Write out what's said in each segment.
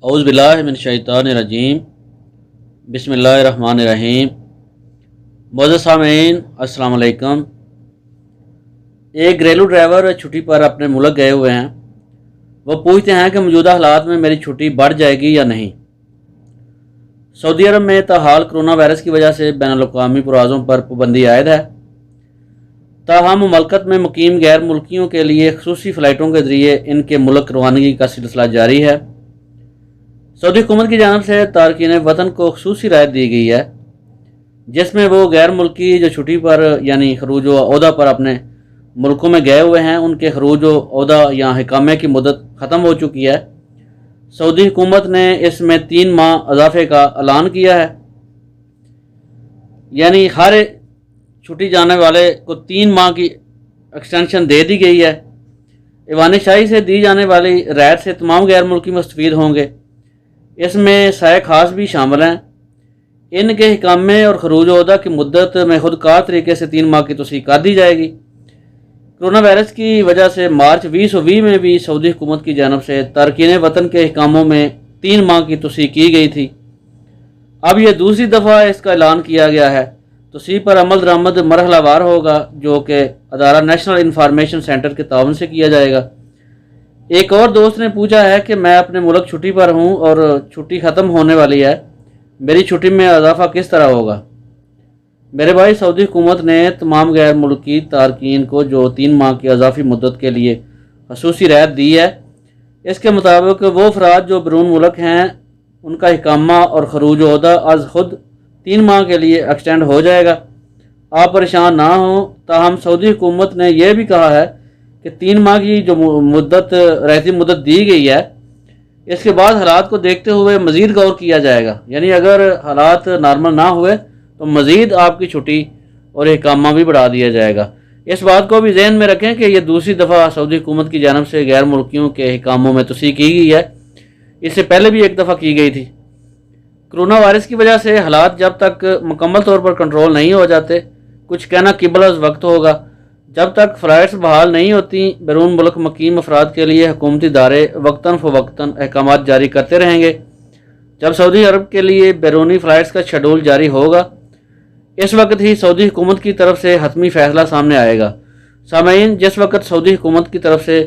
اعوذ باللہ من الشیطان الرجیم بسم اللہ الرحمن الرحیم۔ معزز سامعین السلام علیکم۔ ایک گھریلو ڈرائیور چھٹی پر اپنے ملک گئے ہوئے ہیں۔ وہ پوچھتے ہیں کہ موجودہ حالات میں میری چھٹی بڑھ جائے گی یا نہیں۔ سعودی عرب میں تاحال کرونا وائرس کی وجہ سے بین الاقوامی پروازوں پر پابندی عائد ہے، تاہم مملکت میں مقیم غیر ملکیوں کے لیے خصوصی فلائٹوں کے ذریعے ان کے ملک روانگی کا سلسلہ جاری ہے۔ سعودی حکومت کی جانب سے تارکین وطن کو خصوصی رعایت دی گئی ہے، جس میں وہ غیر ملکی جو چھٹی پر یعنی خروج و عودہ پر اپنے ملکوں میں گئے ہوئے ہیں، ان کے خروج و عودہ یا اقامے کی مدت ختم ہو چکی ہے۔ سعودی حکومت نے اس میں 3 ماہ اضافے کا اعلان کیا ہے، یعنی ہر چھٹی جانے والے کو 3 ماہ کی ایکسٹینشن دے دی گئی ہے۔ ایوان شاہی سے دی جانے والی رعایت سے تمام غیر ملکی مستفید ہوں گے۔ اس میں سائے خاص بھی شامل ہیں۔ ان کے اقامے اور خروج و عودہ کی مدت میں خود کار طریقے سے 3 ماہ کی توسیع کر دی جائے گی۔ کرونا وائرس کی وجہ سے مارچ 2020 میں بھی سعودی حکومت کی جانب سے تارکین وطن کے احکاموں میں 3 ماہ کی توسیع کی گئی تھی۔ اب یہ دوسری دفعہ اس کا اعلان کیا گیا ہے۔ توسیع پر عمل درآمد مرحلہ وار ہوگا، جو کہ ادارہ نیشنل انفارمیشن سینٹر کے تعاون سے کیا جائے گا۔ ایک اور دوست نے پوچھا ہے کہ میں اپنے ملک چھٹی پر ہوں اور چھٹی ختم ہونے والی ہے، میری چھٹی میں اضافہ کس طرح ہوگا؟ میرے بھائی، سعودی حکومت نے تمام غیر ملکی تارکین کو جو 3 ماہ کی اضافی مدت کے لیے خصوصی رعایت دی ہے، اس کے مطابق وہ افراد جو بیرون ملک ہیں ان کا اقامہ اور خروج و عودہ از خود 3 ماہ کے لیے ایکسٹینڈ ہو جائے گا۔ آپ پریشان نہ ہوں، تاہم سعودی حکومت نے یہ بھی کہا ہے کہ 3 ماہ کی جو رعایتی مدت دی گئی ہے، اس کے بعد حالات کو دیکھتے ہوئے مزید غور کیا جائے گا، یعنی اگر حالات نارمل نہ ہوئے تو مزید آپ کی چھٹی اور اقامہ بھی بڑھا دیا جائے گا۔ اس بات کو بھی ذہن میں رکھیں کہ یہ دوسری دفعہ سعودی حکومت کی جانب سے غیر ملکیوں کے اقاموں میں توسیع کی گئی ہے۔ اس سے پہلے بھی ایک دفعہ کی گئی تھی۔ کرونا وائرس کی وجہ سے حالات جب تک مکمل طور پر کنٹرول نہیں ہو جاتے، کچھ کہنا قبل از وقت ہوگا۔ جب تک فلائٹس بحال نہیں ہوتی، بیرون ملک مقیم افراد کے لیے حکومتی ادارے وقتاً فوقتاً احکامات جاری کرتے رہیں گے۔ جب سعودی عرب کے لیے بیرونی فلائٹس کا شیڈول جاری ہوگا، اس وقت ہی سعودی حکومت کی طرف سے حتمی فیصلہ سامنے آئے گا۔ سامعین، جس وقت سعودی حکومت کی طرف سے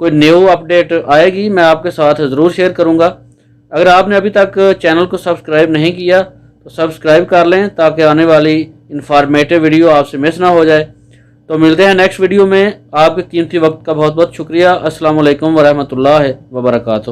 کوئی نیو اپڈیٹ آئے گی، میں آپ کے ساتھ ضرور شیئر کروں گا۔ اگر آپ نے ابھی تک چینل کو سبسکرائب نہیں کیا تو سبسکرائب کر لیں، تاکہ آنے والی انفارمیٹیو ویڈیو آپ سے مس نہ ہو جائے۔ تو ملتے ہیں نیکسٹ ویڈیو میں۔ آپ کے قیمتی وقت کا بہت بہت شکریہ۔ السلام علیکم ورحمۃ اللہ وبرکاتہ۔